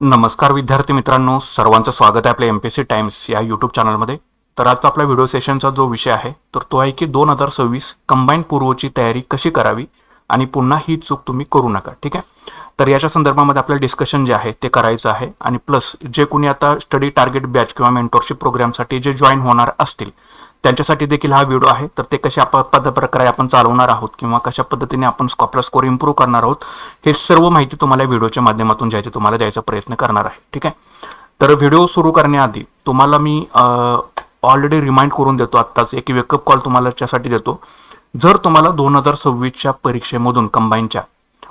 नमस्कार विद्यार्थी मित्रांनो, सर्वांचं स्वागत आहे आपल्या एमपीएससी टाइम्स या यूट्यूब चॅनलमध्ये. तर आजचा आपला व्हिडिओ सेशनचा जो विषय आहे तर तो आहे की 2026 कंबाईंड पूर्वची तयारी कशी करावी आणि पुन्हा ही चूक तुम्ही करू नका. ठीक आहे, तर याच्या संदर्भामध्ये आपलं डिस्कशन जे आहे ते करायचं आहे. आणि प्लस जे कोणी आता स्टडी टार्गेट बॅच किंवा मेंटरशिप प्रोग्रामसाठी जे जॉईन होणार असतील त्यांच्यासाठी देखील हा व्हिडिओ आहे. तर ते कशा प्रकारे आपण चालवणार आहोत किंवा कशा पद्धतीने आपण आपला स्कोर इम्प्रूव्ह करणार आहोत हे सर्व माहिती तुम्हाला व्हिडिओच्या माध्यमातून जे आहे तुम्हाला द्यायचा प्रयत्न करणार आहे. ठीक आहे, तर व्हिडिओ सुरू करण्याआधी तुम्हाला मी ऑलरेडी रिमाइंड करून देतो, आत्ताच एक वेकअप कॉल तुम्हाला त्याच्यासाठी देतो. जर तुम्हाला 2026च्या परीक्षेमधून कंबाईनच्या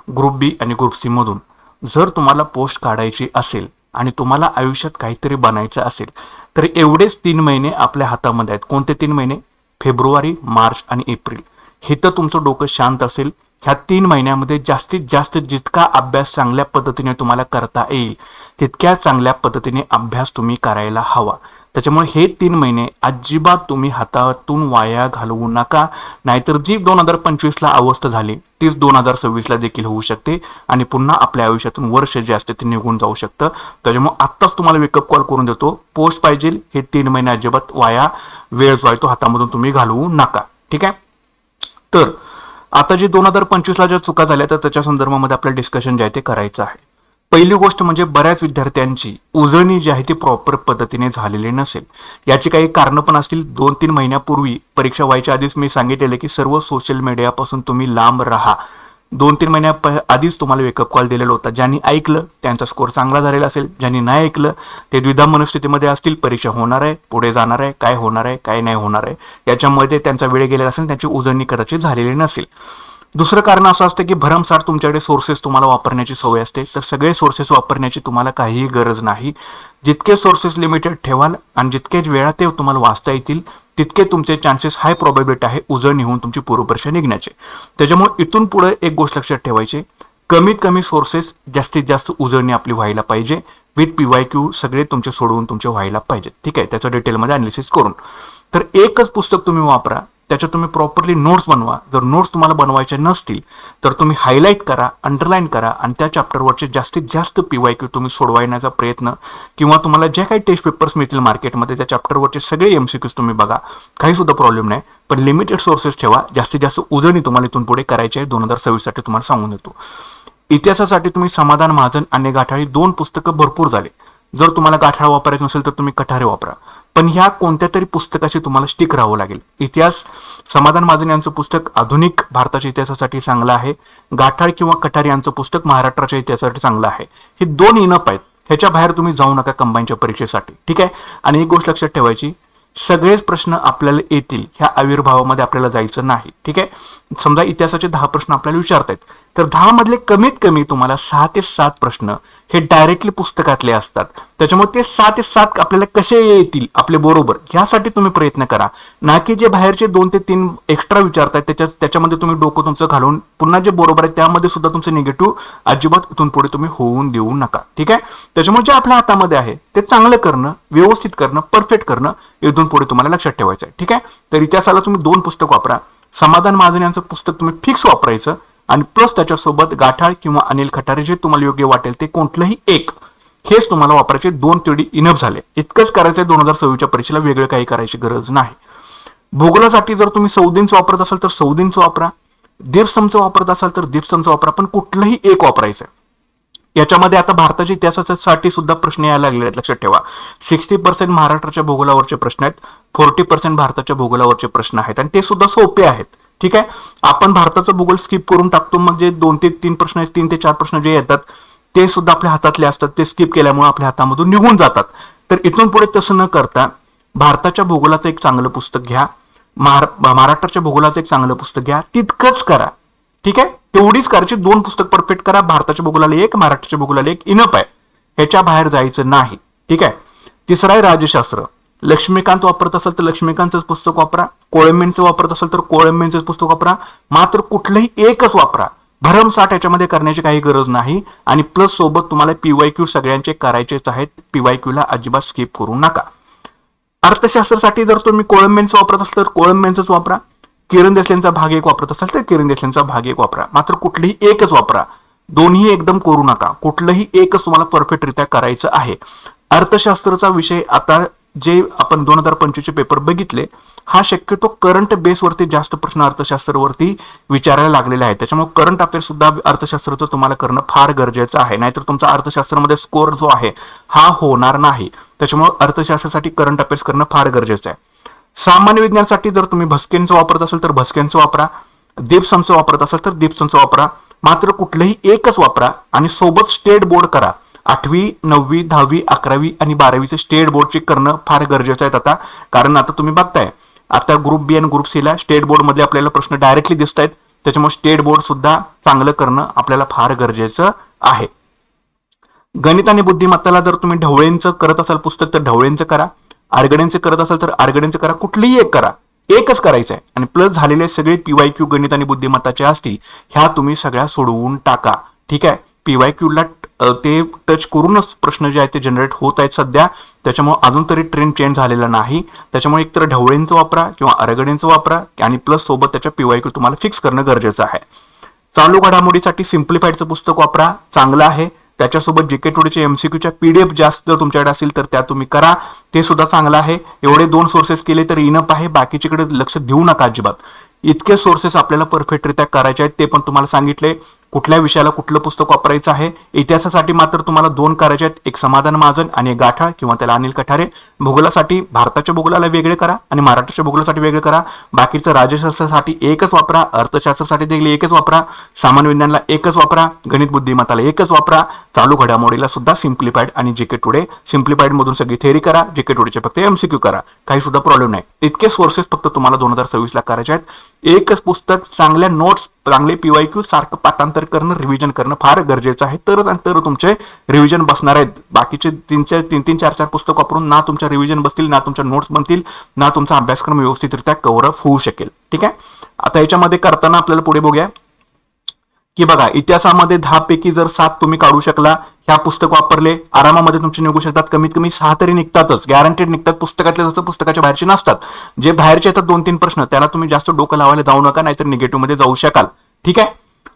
ग्रुप बी आणि ग्रुप सी मधून जर तुम्हाला पोस्ट काढायची असेल आणि तुम्हाला आयुष्यात काहीतरी बनायचं असेल तर एवढेच 3 महिने आपल्या हातामध्ये आहेत. कोणते 3 महिने? फेब्रुवारी, मार्च आणि एप्रिल. हे तर तुमचं डोकं शांत असेल. ह्या 3 महिन्यामध्ये जास्तीत जास्त जितका अभ्यास चांगल्या पद्धतीने तुम्हाला करता येईल तितक्या चांगल्या पद्धतीने अभ्यास तुम्ही करायला हवा. त्याच्यामुळे हे 3 महिने अजिबात तुम्ही हातातून वाया घालवू नका, नाहीतर जी 2025ला अवस्था झाली तीच 2026ला देखील होऊ शकते आणि पुन्हा आपल्या आयुष्यातून वर्ष जे असते ते निघून जाऊ शकतं. त्याच्यामुळे आत्ताच तुम्हाला वेकअप कॉल करून देतो, पोस्ट पाहिजे. हे 3 महिने अजिबात वाया वेळ जो आहे तो हातामधून तुम्ही घालवू नका. ठीक आहे, तर आता जे 2025ला ज्या चुका झाल्या तर त्याच्या संदर्भामध्ये आपलं डिस्कशन जे आहे ते करायचं आहे. पहिली गोष्ट म्हणजे बऱ्याच विद्यार्थ्यांची उजळणी जी आहे ती प्रॉपर पद्धतीने झालेली नसेल. याची काही कारणं पण असतील. 2-3 महिन्यापूर्वी परीक्षा व्हायच्या आधीच मी सांगितलेलं की सर्व सोशल मीडियापासून तुम्ही लांब राहा. 2-3 महिन्या आधीच तुम्हाला वेकअप कॉल दिलेला होता. ज्यांनी ऐकलं त्यांचा स्कोर चांगला झालेला असेल, ज्यांनी नाही ऐकलं ते द्विधा मनस्थितीमध्ये असतील. परीक्षा होणार आहे, पुढे जाणार आहे, काय होणार आहे, काय नाही होणार आहे याच्यामध्ये त्यांचा वेळ गेलेला असेल, त्यांची उजळणी कदाचित झालेली नसेल. दुसरं कारण असं असतं की भरमसाठ तुमच्याकडे सोर्सेस तुम्हाला वापरण्याची सवय असते. तर सगळे सोर्सेस वापरण्याची तुम्हाला काहीही गरज नाही. जितके सोर्सेस लिमिटेड ठेवाल आणि जितकेच वेळा ते तुम्हाला वाचता येतील तितके तुमचे चान्सेस हाय प्रोबॅबिलिटी आहे उजळणी होऊन तुमची पूर्वपरीक्षा निघण्याचे. त्याच्यामुळे इथून पुढे एक गोष्ट लक्षात ठेवायची, कमीत कमी सोर्सेस जास्तीत जास्त उजळणी आपली व्हायला पाहिजे. विथ PYQ सगळे तुमचे सोडवून तुमचे व्हायला पाहिजेत. ठीक आहे, त्याचं डिटेलमध्ये अनालिसिस करून. तर एकच पुस्तक तुम्ही वापरा, त्याच्यात तुम्ही प्रॉपरली नोट्स बनवा. जर नोट्स तुम्हाला बनवायचे नसतील तर तुम्ही हायलाईट करा, अंडरलाईन करा आणि त्या चॅप्टरवरचे जास्तीत जास्त PYQ तुम्ही सोडवायण्याचा प्रयत्न किंवा तुम्हाला जे काही टेस्ट पेपर्स मिळतील मार्केटमध्ये त्या चॅप्टरवरचे सगळे MCQs तुम्ही बघा, काही सुद्धा प्रॉब्लेम नाही. पण लिमिटेड सोर्सेस ठेवा. जास्तीत जास्त उजळणी तुम्हाला इथून पुढे करायची आहे 2026साठी तुम्हाला सांगून देतो. इतिहासासाठी तुम्ही समाधान महाजन आणि गाठाळी 2 पुस्तकं भरपूर झाले. जर तुम्हाला गाठाळ वापरायचं नसेल तर तुम्ही कठारे वापरा, पण ह्या कोणत्या तरी पुस्तकाशी तुम्हाला स्टिक राहावं लागेल. इतिहास समाधान महाजन यांचं पुस्तक आधुनिक भारताच्या इतिहासासाठी चांगलं आहे. गाठाळ किंवा कठारे यांचं पुस्तक महाराष्ट्राच्या इतिहासासाठी चांगलं आहे. हे 2 इनफ आहेत. ह्याच्या बाहेर तुम्ही जाऊ नका कंबाईनच्या परीक्षेसाठी. ठीक आहे, आणि एक गोष्ट लक्षात ठेवायची, सगळेच प्रश्न आपल्याला येतील ह्या आविर्भावामध्ये आपल्याला जायचं नाही. ठीक आहे, समजा इतिहासाचे 10 प्रश्न आपल्याला विचारतायत तर 10 मधले कमीत कमी तुम्हाला 6 ते 7 प्रश्न हे डायरेक्टली पुस्तकातले असतात. त्याच्यामुळे ते 6 ते 7 आपल्याला कसे येतील आपले बरोबर ह्यासाठी तुम्ही प्रयत्न करा, ना की जे बाहेरचे 2 ते 3 एक्स्ट्रा विचारतायत त्याच्यामध्ये तुम्ही डोकं तुमचं घालून पुन्हा जे बरोबर आहे त्यामध्ये सुद्धा तुमचं निगेटिव्ह अजिबात इथून पुढे तुम्ही होऊन देऊ नका. ठीक आहे, त्याच्यामुळे जे आपल्या हातामध्ये आहे ते चांगलं करणं, व्यवस्थित करणं, परफेक्ट करणं इथून पुढे तुम्हाला लक्षात ठेवायचं आहे. ठीक आहे, तर इतिहासाला तुम्ही 2 पुस्तक वापरा. समाधान महाजन यांचं पुस्तक तुम्ही फिक्स वापरायचं आणि प्लस त्याच्यासोबत गाठाळ किंवा अनिल खटारे जे तुम्हाला योग्य वाटेल ते कोणतंही एक हेच तुम्हाला वापरायचे. 2 तेवढी इनफ झाले. इतकंच करायचंय 2026च्या परीक्षेला, वेगळं काही करायची गरज नाही. भूगोलासाठी जर तुम्ही सौदींचं वापरत असाल तर सौदींचं वापरा, दीपस्तंभचं वापरत असाल तर दीपस्तंभचं वापरा, पण कुठलंही एक वापरायचं. याच्यामध्ये आता भारताच्या इतिहासासाठी सुद्धा प्रश्न यायला लागले आहेत. लक्षात ठेवा, 60% महाराष्ट्राच्या भूगोलावरचे प्रश्न आहेत, 40% भारताच्या भूगोलावरचे प्रश्न आहेत आणि ते सुद्धा सोपे आहेत. ठीक आहे, आपण भारताचं भूगोल स्किप करून टाकतो, मग जे 2 ते 3 प्रश्न, 3 ते 4 प्रश्न जे येतात ते सुद्धा आपल्या हातातले असतात, ते स्किप केल्यामुळे आपल्या हातामधून निघून जातात. तर इथून पुढे तसं न करता भारताच्या भूगोलाचं एक चांगलं पुस्तक घ्या, महाराष्ट्राच्या भूगोलाचं एक चांगलं पुस्तक घ्या, तितकंच करा. ठीक आहे, तेवढीच करायची. 2 पुस्तक परफेक्ट करा. भारताच्या भूगोलाला 1, महाराष्ट्राच्या भूगोलाला 1 इनफ आहे. ह्याच्या बाहेर जायचं नाही. ठीक आहे, तिसरं आहे राज्यशास्त्र. लक्ष्मीकांत वापरत असाल तर लक्ष्मीकांतच पुस्तक वापरा, कोळंबेंचं वापरत असाल तर कोळंबेंचंच पुस्तक वापरा, मात्र कुठलंही एकच वापरा. भरमसाठ याच्यामध्ये करण्याची काही गरज नाही. आणि प्लस सोबत तुम्हाला PYQ सगळ्यांचे करायचेच आहेत. PYQ ला अजिबात स्किप करू नका. अर्थशास्त्रासाठी जर तुम्ही कोळंबेंचं वापरत असाल तर कोळंबेंचंच वापरा. किरण देसलेंचा भाग 1 वापरत असाल तर किरण देसलेंचा भाग 1 वापरा, मात्र कुठलीही एकच वापरा. दोन्ही एकदम करू नका, कुठलंही एकच तुम्हाला परफेक्टरित्या करायचं आहे. अर्थशास्त्राचा विषय आता जे आपण 2025 चे पेपर बघितले, हा शक्यतो करंट बेसवरती जास्त प्रश्न अर्थशास्त्रावरती विचारायला लागलेले आहेत. त्याच्यामुळे करंट अफेअर सुद्धा अर्थशास्त्राचं तुम्हाला करणं फार गरजेचं आहे, नाहीतर तुमचा अर्थशास्त्रामध्ये स्कोर जो आहे हा होणार नाही. त्याच्यामुळे अर्थशास्त्रासाठी करंट अफेअर्स करणं फार गरजेचं आहे. सामान्य विज्ञानासाठी जर तुम्ही भस्केनचं वापरत असाल तर भस्केनचं वापरा, दीप्समचं वापरत असाल तर दीप्समचं वापरा, मात्र कुठलंही एकच वापरा आणि सोबत स्टेट बोर्ड करा. 8वी 9वी 10वी 11वी आणि 12वीचे स्टेट बोर्डचे करणं फार गरजेचं आहे आता, कारण आता तुम्ही बघताय आता ग्रुप बी आणि ग्रुप सी ला स्टेट बोर्ड मध्ये आपल्याला प्रश्न डायरेक्टली दिसत आहेत. त्याच्यामुळे स्टेट बोर्ड सुद्धा चांगलं करणं आपल्याला फार गरजेचं आहे. गणित आणि बुद्धिमत्ताला जर तुम्ही ढवळेंचं करत असाल पुस्तक तर ढवळेंचं करा, आरगडेंचं करत असाल तर आरगडेंचं करा, कुठलीही एक करा, एकच करायचं आहे. आणि प्लस झालेले सगळे पीवायक्यू गणित आणि बुद्धिमत्ताचे असतील ह्या तुम्ही सगळ्या सोडवून टाका. ठीक आहे, पीवायक्यूला ते टच करूनच प्रश्न जे आहेत ते जनरेट होत आहेत सध्या. त्याच्यामुळे अजून तरी ट्रेंड चेंज झालेला नाही. त्याच्यामुळे एकतर ढवळेंचं वापरा किंवा आरगडेंचं वापरा आणि प्लस सोबत त्याच्या पीवायक्यू तुम्हाला फिक्स करणं गरजेचं आहे. चालू घडामोडीसाठी सिम्प्लिफाईडचं पुस्तक वापरा, चांगलं आहे. त्याच्यासोबत जीके टुडेचे एमसीक्यूच्या पीडीएफ जास्त तुमच्याकडे असेल तर त्या तुम्ही करा, ते सुद्धा चांगलं आहे. एवढे 2 सोर्सेस केले तर इनफ आहे, बाकीच्याकडे लक्ष देऊ नका अजिबात. इतके सोर्सेस आपल्याला परफेक्टरित्या करायचे आहेत, ते पण तुम्हाला सांगितले. कुठल्या विषयाला कुठलं पुस्तक वापरायचं आहे. इतिहासासाठी मात्र तुम्हाला 2 करायचे आहेत, एक समाधान महाजन आणि एक गाठा किंवा त्याला अनिल कठारे. भूगोलासाठी भारताच्या भूगोलाला वेगळे करा आणि महाराष्ट्राच्या भूगोलासाठी वेगळे करा. बाकीचं राज्यशास्त्रासाठी एकच वापरा, अर्थशास्त्रासाठी देखील एकच वापरा, सामान्य विज्ञानाला एकच वापरा, गणित बुद्धिमत्ताला एकच वापरा. चालू घडामोडीला सुद्धा सिम्प्लिफाईड आणि जीके टुडे, सिम्प्लिफाईड मधून सगळी थेअरी करा, जीके टुडेचे फक्त एमसीक्यू करा, काही सुद्धा प्रॉब्लेम नाही. इतके सोर्सेस फक्त तुम्हाला 2026 ला करायचे आहेत. एकच पुस्तक, चांगल्या नोट्स, चांगले पीवायक्यू, सारखं पाठांतर करणं, रिव्हिजन करणं फार गरजेचं आहे. तरच आणि तर तुमचे रिव्हिजन बसणार आहेत. बाकीचे 3 4 पुस्तक वापरून ना तुमच्या रिव्हिजन बसतील, ना तुमच्या नोट्स बनतील, ना तुमचा अभ्यासक्रम व्यवस्थितरित्या कव्हर अप होऊ शकेल. ठीक आहे, आता याच्यामध्ये करताना आपल्याला पुढे बघूया की बघा, इतिहासामध्ये 10 पैकी जर 7 तुम्ही काढू शकला, ह्या पुस्तक वापरले, आरामामध्ये तुमचे निघू शकतात. कमीत कमी 6 तरी निघतातच, गॅरंटेड निघतात. पुस्तकातले जसं पुस्तकाच्या बाहेरचे नसतात. जे बाहेरचे येतात 2-3 प्रश्न, त्याला तुम्ही जास्त डोकं लावायला जाऊ नका, नाहीतर निगेटिव्ह मध्ये जाऊ शकाल. ठीक आहे,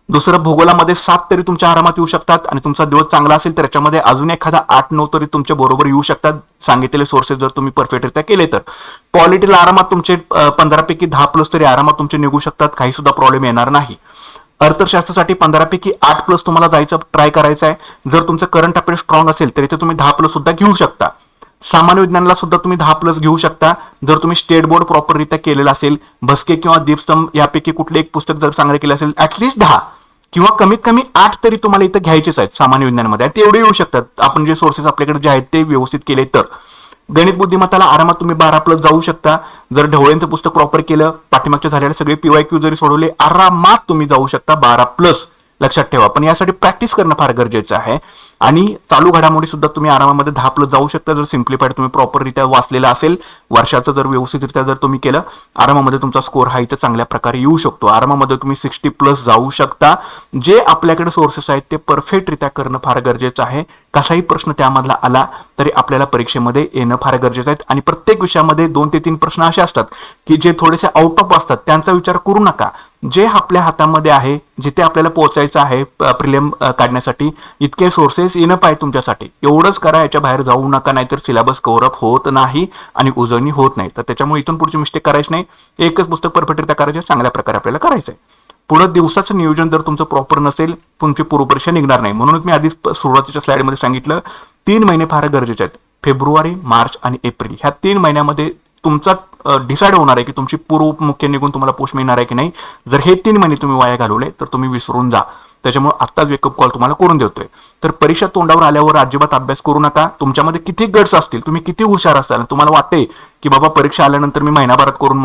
दुसरं भूगोलामध्ये 7 तरी तुमच्या आरामात येऊ शकतात आणि तुमचा दिवस चांगला असेल तर याच्यामध्ये अजून एखादा 8-9 तरी तुमच्या बरोबर येऊ शकतात, सांगितलेले सोर्सेस जर तुम्ही परफेक्टरित्या केले तर. पॉलिटिकल आरामात तुमचे 15 पैकी 10+ तरी आरामात तुमचे निघू शकतात, काही सुद्धा प्रॉब्लेम येणार नाही. अर्थशास्त्रासाठी 15 पैकी 8+ तुम्हाला जायचं ट्राय करायचं आहे. जर तुमचं करंट अफेअर स्ट्रॉंग असेल तर इथे तुम्ही 10+ सुद्धा घेऊ शकता. सामान्य विज्ञानाला सुद्धा तुम्ही 10+ घेऊ शकता जर तुम्ही स्टेट बोर्ड प्रॉपररित्या केलेला असेल. भस्के किंवा दीपस्तंभ यापैकी कुठले एक पुस्तक जर चांगले केले असेल, ऍटलीस्ट 10 किंवा कमीत कमी 8 तरी तुम्हाला इथं घ्यायचेच आहेत सामान्य विज्ञानामध्ये. ते एवढे येऊ शकतात आपण जे सोर्सेस आपल्याकडे जे आहेत ते व्यवस्थित केले तर. गणित बुद्धिमत्ताला आरामात तुम्ही 12+ जाऊ शकता. जर ढवळेंचं पुस्तक प्रॉपर केलं, पाठीमागच्या झालेले सगळे पीवायक्यू जरी सोडवले, आरामात तुम्ही जाऊ शकता 12+. लक्षात ठेवा, पण यासाठी प्रॅक्टिस करणं फार गरजेचं आहे. आणि चालू घडामोडी सुद्धा तुम्ही आरामामध्ये 10+ जाऊ शकता जर सिम्प्लिफाईड तुम्ही प्रॉपररित्या वाचलेला असेल. वर्षाचं जर व्यवस्थितरित्या जर तुम्ही केलं, आरामामध्ये तुमचा स्कोर हा इथं चांगल्या प्रकारे येऊ शकतो. आरामामध्ये तुम्ही 60+ जाऊ शकता. जे आपल्याकडे सोर्सेस आहेत ते परफेक्टरित्या करणं फार गरजेचं आहे. कसाही प्रश्न त्यामधला आला तरी आपल्याला परीक्षेमध्ये येणं फार गरजेचं आहे. आणि प्रत्येक विषयामध्ये 2 ते 3 प्रश्न असे असतात की जे थोडेसे आउट ऑफ असतात, त्यांचा विचार करू नका. जे आपल्या हातामध्ये आहे, जिथे आपल्याला पोहोचायचं आहे प्रिलिम काढण्यासाठी, इतके सोर्सेस इनफ आहे तुमच्यासाठी. एवढंच करा, याच्या बाहेर जाऊ नका, नाहीतर सिलेबस कव्हर अप होत नाही आणि उजळणी होत नाही. तर त्याच्यामुळे इथून पुढची मिस्टेक करायची नाही. एकच पुस्तक परफेक्टरित्या करायचे, चांगल्या प्रकारे आपल्याला करायचं आहे. पुढे दिवसाचं नियोजन जर तुमचं प्रॉपर नसेल, तुमची पूर्वपरीक्षा निघणार नाही. म्हणूनच मी आधीच सुरुवातीच्या स्लाइडमध्ये सांगितलं, 3 महिने फार गरजेचे आहेत. फेब्रुवारी, मार्च आणि एप्रिल ह्या 3 महिन्यामध्ये तुमचा डिसाईड होणार आहे की तुमची पूर्व मुख्य निघून तुम्हाला पोस्ट मिळणार आहे की नाही. जर हे 3 महिने तुम्ही वाया घालवले तर तुम्ही विसरून जा. त्याच्यामुळे आत्ताच वेकअप कॉल तुम्हाला करून देतोय. तर परीक्षा तोंडावर आल्यावर अजिबात अभ्यास करू नका. तुमच्यामध्ये किती गट्स असतील, तुम्ही किती हुशार असाल, तुम्हाला वाटते की बाबा परीक्षा आल्यानंतर मी महिनाभरात करून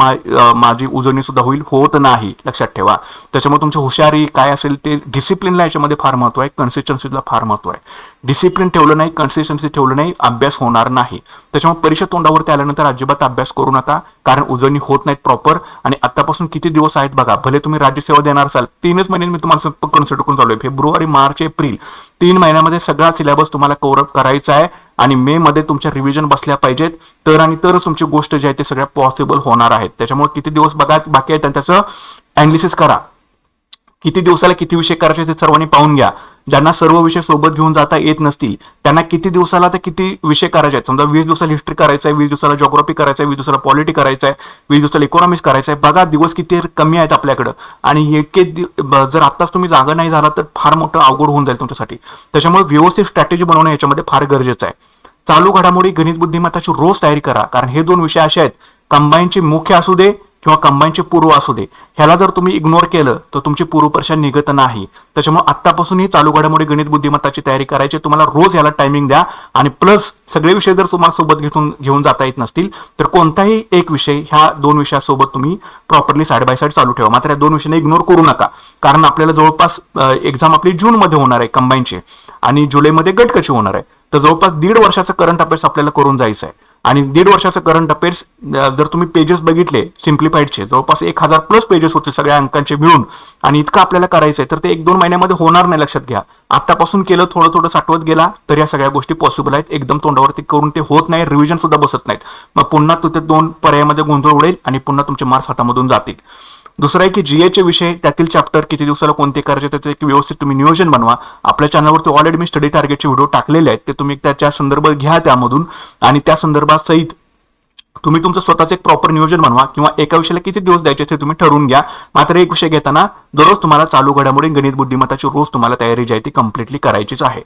माझी उजळणी सुद्धा होईल, होत नाही. लक्षात ठेवा. त्याच्यामुळे तुमची हुशारी काय असेल ते, डिसिप्लिनला याच्यामध्ये फार महत्व आहे, कन्सिस्टन्सीला फार महत्व आहे. डिसिप्लिन ठेवलं नाही, कन्सिस्टन्सी ठेवलं नाही, अभ्यास होणार नाही. त्याच्यामुळे परीक्षा तोंडावरती आल्यानंतर अजिबात अभ्यास करू नका, कारण उजळणी होत नाहीत प्रॉपर. आणि आतापासून किती दिवस आहेत बघा. भले तुम्ही राज्यसेवा देणार असाल, 3च महिने मी तुम्हाला कन्सिडर करून चालू आहे. फेब्रुवारी, मार्च, एप्रिल 3 महिन्यामध्ये सगळा सिलेबस तुम्हाला कव्हर अप करायचा आहे. आणि मे मध्ये तुमच्या रिव्हिजन बसल्या पाहिजेत, तर आणि तरच तुमची गोष्ट जी आहे ते सगळ्या पॉसिबल होणार आहेत. त्याच्यामुळे किती दिवस बघा बाकी आहेत आणि त्याचं अनालिसिस करा. किती दिवसाला किती विषय करायचे ते सर्वांनी पाहून घ्या. ज्यांना सर्व विषय सोबत घेऊन जाता येत नसतील त्यांना किती दिवसाला तर किती विषय करायचे आहेत. समजा 20 दिवसाला हिस्ट्री करायचं आहे, 20 दिवसाला जॉग्राफी करायचं आहे, 20 दिवसाला पॉलिटी करायचं आहे, 20 दिवसाला इकॉनॉमिक्स करायचं आहे. बघा दिवस किती कमी आहेत आपल्याकडं, आणि इतके जर आत्ताच तुम्ही जागा नाही झाला तर फार मोठं अवघड होऊन जाईल तुमच्यासाठी. त्याच्यामुळे व्यवस्थित स्ट्रॅटेजी बनवणं याच्यामध्ये फार गरजेचं आहे. चालू घडामोडी गणित बुद्धिमत्ताची रोज तयारी करा, कारण हे दोन विषय असे आहेत, कंबाईनचे मुख्य असू दे किंवा कंबाईनचे पूर्व असू दे, ह्याला जर तुम्ही इग्नोर केलं तर तुमची पूर्व परीक्षा निघत नाही. त्याच्यामुळे आत्तापासून ही चालू घडामोडी गणित बुद्धिमत्ताची तयारी करायची. तुम्हाला रोज याला टायमिंग द्या, आणि प्लस सगळे विषय जर तुम्हाला सोबत घेऊन जाता येत नसतील तर कोणताही एक विषय ह्या दोन विषयासोबत तुम्ही प्रॉपरली साइड बाय साइड चालू ठेवा. मात्र या दोन विषयांना इग्नोर करू नका, कारण आपल्याला जवळपास एक्झाम आपली जूनमध्ये होणार आहे कंबाईनची, आणि जुलैमध्ये गटकची होणार आहे. तर जवळपास 1.5 वर्षाचं करंट अफेअर्स आपल्याला करून जायचं आहे. आणि 1.5 वर्षाचं करंट अफेअर्स जर तुम्ही पेजेस बघितले सिम्प्लिफाईडचे, जवळपास 1000+ पेजेस होते सगळ्या अंकांचे मिळून, आणि इतकं आपल्याला करायचंय तर ते 1-2 महिन्यामध्ये होणार नाही. लक्षात घ्या, आतापासून केलं, थोडं थोडं साठवत गेला तर या सगळ्या गोष्टी पॉसिबल आहेत. एकदम तोंडावरती करून ते होत नाही, रिव्हिजन सुद्धा बसत नाहीत. मग पुन्हा तिथे 2 पर्यायामध्ये गोंधळ उडेल आणि पुन्हा तुमचे मार्क्स हातामधून जातील. दुसरं आहे की जीएचे विषय, त्यातील चॅप्टर किती दिवसाला कोणते करायचे त्याचं एक व्यवस्थित तुम्ही नियोजन बनवा. आपल्या चॅनलवरती ऑलरेडी मी स्टडी टार्गेटचे व्हिडिओ टाकलेले आहेत, ते तुम्ही त्याच्या संदर्भात घ्या त्यामधून, आणि त्या संदर्भात सहित तुम्ही तुमचं स्वतःचं एक प्रॉपर नियोजन बनवा, किंवा एका विषयाला किती दिवस द्यायचे ते तुम्ही ठरवून घ्या. मात्र एक विषय घेताना दररोज तुम्हाला चालू घडामोडी गणित बुद्धिमत्ताची रोज तुम्हाला तयारी जी आहे ती कम्प्लिटली करायचीच आहे.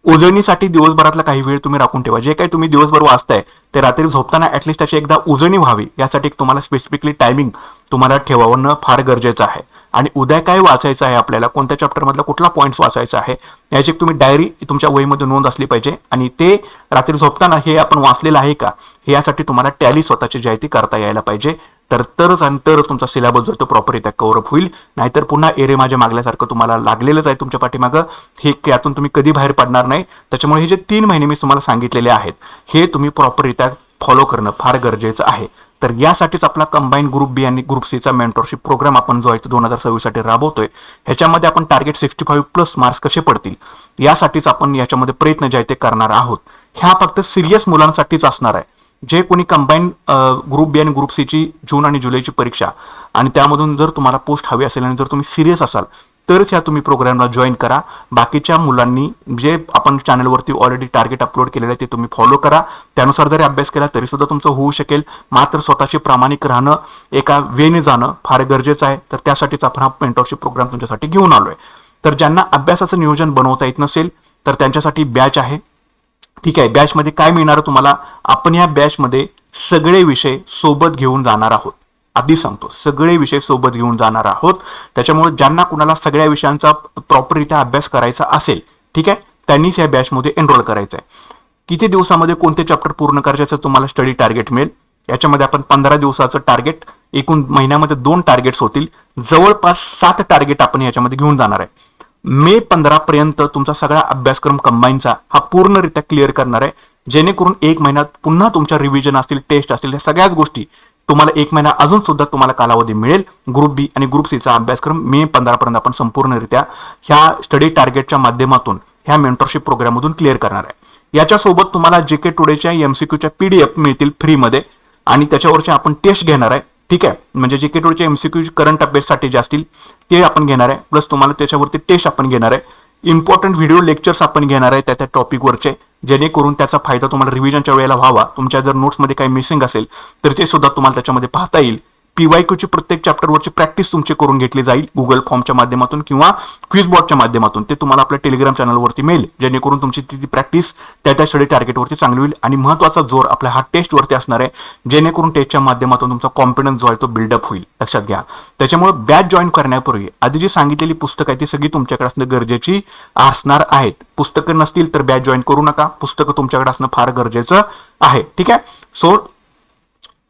उजळणीसाठी दिवसभरातला काही वेळ तुम्ही राखून ठेवा. जे काही तुम्ही दिवसभर वाचताय ते रात्री झोपताना ऍटलीस्ट त्याची एकदा उजळणी व्हावी, यासाठी तुम्हाला स्पेसिफिकली टायमिंग तुम्हाला ठेवणं फार गरजेचं आहे. आणि उद्या काय वाचायचं आहे, आपल्याला कोणत्या चॅप्टर मधला कुठला पॉईंट्स वाचायचा आहे, याची तुम्ही डायरी तुमच्या वहीमध्ये नोंद असली पाहिजे. आणि ते रात्री झोपताना हे आपण वाचलेलं आहे का, हे यासाठी तुम्हाला टॅली स्वतःची जी आहे ती करता यायला पाहिजे. तरच तुमचा सिलेबस जो तो प्रॉपररित्या कव्हर अप होईल. नाहीतर पुन्हा एरे माझ्या मागल्यासारखं तुम्हाला लागलेलंच आहे तुमच्या पाठीमागं, हे यातून तुम्ही कधी बाहेर पडणार नाही. त्याच्यामुळे हे जे 3 महिने मी तुम्हाला सांगितलेले आहेत हे तुम्ही प्रॉपररित्या फॉलो करणं फार गरजेचं आहे. तर यासाठीच आपला कंबाईन ग्रुप बी आणि ग्रुप सीचा मेंटरशिप प्रोग्राम आपण जो आहे तो 2026 साठी राबवतोय. ह्याच्यामध्ये आपण टार्गेट 65+ मार्क्स कसे पडतील यासाठीच आपण याच्यामध्ये प्रयत्न जे आहे ते करणार आहोत. ह्या फक्त सिरियस मुलांसाठीच असणार आहे. जे कोणी कंबाईन ग्रुप बी आणि ग्रुप सीची जून आणि जुलैची परीक्षा, आणि त्यामधून जर तुम्हाला पोस्ट हवी असेल आणि जर तुम्ही सिरियस असाल तरच ह्या तुम्ही प्रोग्रामला जॉईन करा. बाकीच्या मुलांनी जे आपण चॅनलवरती ऑलरेडी टार्गेट अपलोड केलेलं आहे ते तुम्ही फॉलो करा. त्यानुसार जरी अभ्यास केला तरी सुद्धा तुमचं होऊ शकेल. मात्र स्वतःशी प्रामाणिक राहणं, एका वेने जाणं फार गरजेचं आहे. तर त्यासाठीच आपण हा मेंटरशिप प्रोग्राम तुमच्यासाठी घेऊन आलोय. तर ज्यांना अभ्यासाचं नियोजन बनवता येत नसेल तर त्यांच्यासाठी बॅच आहे. ठीक आहे, बॅचमध्ये काय मिळणार तुम्हाला, आपण या बॅचमध्ये सगळे विषय सोबत घेऊन जाणार आहोत. आधी सांगतो, सगळे विषय सोबत घेऊन जाणार आहोत. त्याच्यामुळे ज्यांना कुणाला सगळ्या विषयांचा प्रॉपररित्या अभ्यास करायचा असेल, ठीक आहे, त्यांनीच या बॅचमध्ये एनरोल करायचं आहे. किती दिवसामध्ये कोणते चॅप्टर पूर्ण करायचं तुम्हाला स्टडी टार्गेट मिळेल. याच्यामध्ये आपण 15 दिवसाचं टार्गेट, एकूण महिन्यामध्ये 2 टार्गेट्स होतील. जवळपास 7 टार्गेट आपण याच्यामध्ये घेऊन जाणार आहे. मे 15 पर्यंत तुमचा सगळा अभ्यासक्रम कंबाईनचा हा पूर्णरित्या क्लिअर करणार आहे, जेणेकरून 1 महिन्यात पुन्हा तुमच्या रिव्हिजन असतील, टेस्ट असतील, या सगळ्याच गोष्टी तुम्हाला 1 महिना अजून सुद्धा तुम्हाला कालावधी मिळेल. ग्रुप बी आणि ग्रुप सीचा अभ्यासक्रम मे 15 पर्यंत आपण संपूर्णरित्या ह्या स्टडी टार्गेटच्या माध्यमातून ह्या मेंटरशिप प्रोग्राममधून क्लिअर करणार आहे. याच्यासोबत तुम्हाला JK टुडेच्या MCQच्या PDF मिळतील फ्रीमध्ये, आणि त्याच्यावरचे आपण टेस्ट घेणार आहे. ठीक आहे, म्हणजे JK टुडेचे MCQ करंट अफेअर्ससाठी जे असतील ते आपण घेणार आहे. प्लस तुम्हाला त्याच्यावरती टेस्ट आपण घेणार आहे. इम्पॉर्टंट व्हिडिओ लेक्चर्स आपण घेणार आहे त्या टॉपिकवरचे, जेणेकरून त्याचा फायदा तुम्हाला रिव्हिजनच्या वेळेला व्हावा. तुमच्या जर नोट्समध्ये काही मिसिंग असेल तर ते सुद्धा तुम्हाला त्याच्यामध्ये पाहता येईल. PYQची प्रत्येक चॅप्टरवरची प्रॅक्टिस तुमची करून घेतली जाईल गुगल फॉर्मच्या माध्यमातून किंवा क्विज बॉटच्या माध्यमातून. ते तुम्हाला आपल्या टेलिग्राम चॅनलवरती मिळेल, जेणेकरून तुमची ती प्रॅक्टिस त्या स्टडी टार्गेटवरती चांगली होईल. आणि महत्त्वाचा जोर आपला हा टेस्टवरती असणार आहे, जेणेकरून टेस्टच्या माध्यमातून तुमचा कॉन्फिडन्स जो आहे तो बिल्डअप होईल. लक्षात घ्या. त्याच्यामुळे बॅच जॉईन करण्यापूर्वी आधी जी सांगितलेली पुस्तकं आहे ती सगळी तुमच्याकडे असणं गरजेची असणार आहेत. पुस्तकं नसतील तर बॅच जॉईन करू नका. पुस्तकं तुमच्याकडे असणं फार गरजेचं आहे. ठीक आहे. सो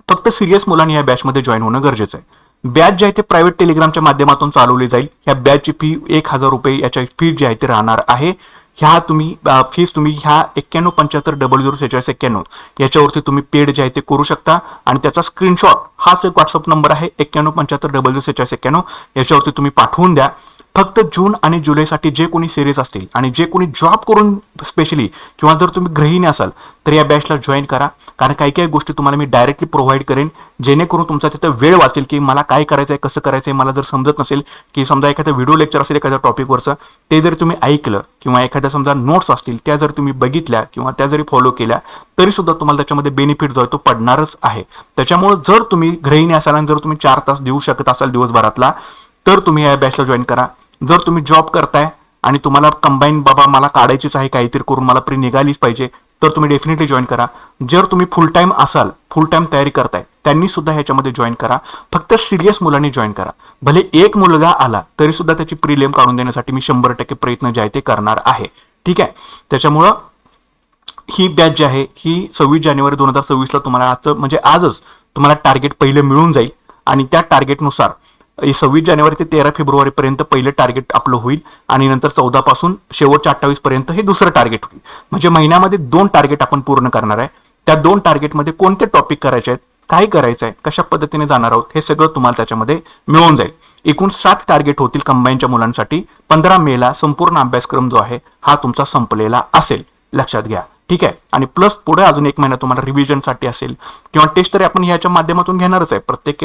फक्त सिरियस मुलांनी या बॅचमध्ये जॉईन होणं गरजेचं आहे. बॅच जे आहे ते प्रायव्हेट टेलिग्रामच्या माध्यमातून चालवली जाईल. या बॅचची फी 1000 रुपये याची फी जी आहे ती राहणार आहे. ह्या तुम्ही फीस तुम्ही ह्या 9175004691 याच्यावरती तुम्ही पेड जे आहे ते करू शकता. आणि त्याचा स्क्रीनशॉट हाच एक व्हॉट्सअप नंबर आहे 9175004691 याच्यावरती तुम्ही पाठवून द्या. फक्त जून आणि जुलैसाठी जे कोणी सिरीज असतील आणि जे कोणी जॉब करून स्पेशली किंवा जर तुम्ही गृहिणी असाल तर या बॅचला जॉईन करा. कारण काही काही गोष्टी तुम्हाला मी डायरेक्टली प्रोव्हाइड करेन, जेणेकरून तुमचा तिथं वेळ वाचेल की मला काय करायचं आहे, कसं करायचं आहे. मला जर समजत नसेल की समजा एखादं व्हिडिओ लेक्चर असेल एखाद्या टॉपिकवरचं, ते जर तुम्ही ऐकलं किंवा एखाद्या समजा नोट्स असतील त्या जर तुम्ही बघितल्या किंवा त्या जरी फॉलो केल्या तरी सुद्धा तुम्हाला त्याच्यामध्ये बेनिफिट जो आहे तो पडणारच आहे. त्याच्यामुळे जर तुम्ही गृहिणी असाल आणि जर तुम्ही 4 तास देऊ शकत असाल दिवसभरातला तर तुम्ही या बॅचला जॉईन करा. जर तुम्ही जॉब करताय आणि तुम्हाला कंबाईन बाबा मला काढायचीच आहे काहीतरी करून, मला प्री निघालीच पाहिजे, तर तुम्ही डेफिनेटली जॉईन करा. जर तुम्ही फुल टाइम असाल, फुल टाइम तयारी करताय, त्यांनी सुद्धा ह्याच्यामध्ये जॉईन करा. फक्त सिरियस मुलांनी जॉईन करा. भले एक मुलगा आला तरी सुद्धा त्याची प्रिलियम काढून देण्यासाठी मी 100% प्रयत्न जे आहे ते करणार आहे. ठीक आहे. त्याच्यामुळं ही बॅच जी आहे ही 26 जानेवारी 2026 ला तुम्हाला आजचं म्हणजे आजच तुम्हाला टार्गेट पहिलं मिळून जाईल आणि त्या टार्गेटनुसार 26 जानेवारी ते 13 फेब्रुवारी पर्यंत पहिलं टार्गेट आपलं होईल आणि नंतर 14 पासून शेवटच्या 28 पर्यंत हे दुसरं टार्गेट होईल. म्हणजे महिन्यामध्ये 2 टार्गेट आपण पूर्ण करणार आहे. त्या 2 टार्गेटमध्ये कोणते टॉपिक करायचे आहेत, काय करायचं आहे, कशा पद्धतीने जाणार आहोत, हे सगळं तुम्हाला त्याच्यामध्ये मिळून जाईल. एकूण 7 टार्गेट होतील कंबाईनच्या मुलांसाठी. 15 मेला संपूर्ण अभ्यासक्रम जो आहे हा तुमचा संपलेला असेल, लक्षात घ्या. ठीक आहे. आणि प्लस पुढे अजून 1 महिना तुम्हाला रिव्हिजनसाठी असेल किंवा टेस्ट तरी आपण ह्याच्या माध्यमातून घेणारच आहे. प्रत्येक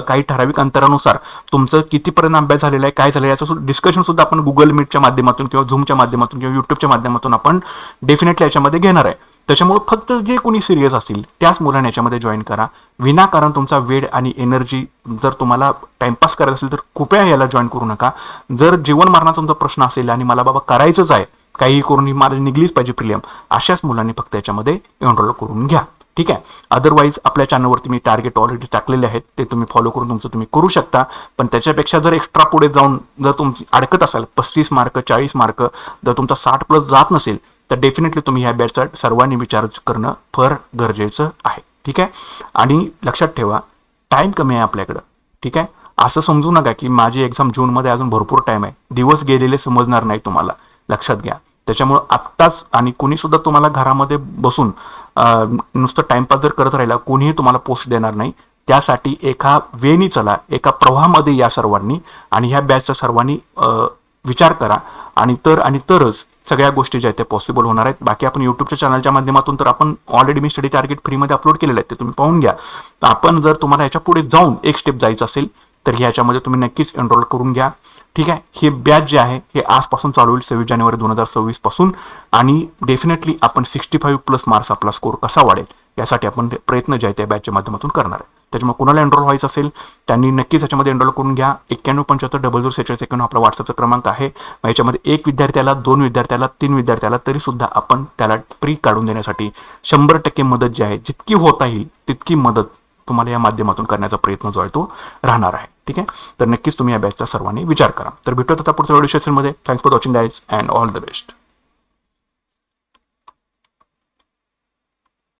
काही ठराविक अंतरानुसार तुमचं कितीपर्यंत अभ्यास झालेला आहे, काय झालं याचं डिस्कशन सुद्धा आपण गुगल मीटच्या माध्यमातून किंवा झूमच्या माध्यमातून किंवा युट्यूबच्या माध्यमातून आपण डेफिनेटली याच्यामध्ये घेणार आहे. त्याच्यामुळे फक्त जे कोणी सिरियस असतील त्याच मुलांना याच्यामध्ये जॉईन करा. विनाकारण तुमचा वेळ आणि एनर्जी जर तुम्हाला टाइमपास करायचा असेल तर कृपया याला जॉईन करू नका. जर जीवन मरणाचा तुमचा प्रश्न असेल आणि मला बाबा करायचंच आहे, काही करून ही मला निघलीच पाहिजे प्रिलियम, अशाच मुलांनी फक्त याच्यामध्ये एनरोल करून घ्या. ठीक आहे. अदरवाईज आपल्या चॅनलवरती मी टार्गेट ऑलरेडी टाकलेले आहेत, ते तुम्ही फॉलो करून तुमचं तुम्ही करू शकता. पण त्याच्यापेक्षा जर एक्स्ट्रा पुढे जाऊन जर तुमची अडकत असाल 35 मार्क 40 मार्क जर तुमचा 60+ जात नसेल तर डेफिनेटली तुम्ही ह्या बॅचचा सर्वांनी विचार करणं फार गरजेचं आहे. ठीक आहे. आणि लक्षात ठेवा टाइम कमी आहे आपल्याकडं. ठीक आहे. असं समजू नका की माझी एक्झाम जूनमध्ये अजून भरपूर टाइम आहे, दिवस गेलेले समजणार नाही तुम्हाला, लक्षात घ्या. त्याच्यामुळं आत्ताच आणि कोणी सुद्धा तुम्हाला घरामध्ये बसून नुसतं टाइमपास जर करत राहिला कोणीही तुम्हाला पोस्ट देणार नाही. त्यासाठी एका वेनी चला, एका प्रवाहामध्ये या सर्वांनी आणि ह्या बॅचचा सर्वांनी विचार करा आणि तरच सगळ्या गोष्टी ज्या आहेत त्या पॉसिबल होणार आहेत. बाकी आपण युट्यूबच्या चॅनलच्या माध्यमातून तर आपण ऑलरेडी मी स्टडी टार्गेट फ्रीमध्ये अपलोड केलेले आहेत, ते तुम्ही पाहून घ्या. तर आपण जर तुम्हाला याच्या पुढे जाऊन एक स्टेप जायचं असेल तर ह्याच्यामध्ये तुम्ही नक्कीच एनरोल करून घ्या. ठीक आहे. हे बॅच जे आहे हे आजपासून चालू होईल 26 जानेवारी 2026 पासून आणि डेफिनेटली आपण 65+ मार्क्स आपला स्कोर कसा वाढेल यासाठी आपण प्रयत्न जे आहे त्या बॅचच्या माध्यमातून करणार आहे. त्याच्यामुळे कुणाला एनरोल व्हायचं असेल त्यांनी नक्कीच याच्यामध्ये एनरोल करून घ्या. 9175004691 आपला व्हॉट्सअपचा क्रमांक आहे. याच्यामध्ये 1 विद्यार्थ्याला 2 विद्यार्थ्याला 3 विद्यार्थ्याला तरी सुद्धा आपण त्याला प्री काढून देण्यासाठी 100% मदत जी आहे जितकी होता येईल तितकी मदत तुम्हाला या माध्यमातून करण्याचा प्रयत्न जो आहे तो राहणार आहे. ठीक आहे. तर नक्कीच तुम्ही या बॅचचा सर्वांनी विचार करा. तर भेटूयात आता पुढच्या व्हिडिओ सेशनमध्ये. Thanks for watching guys and all the best.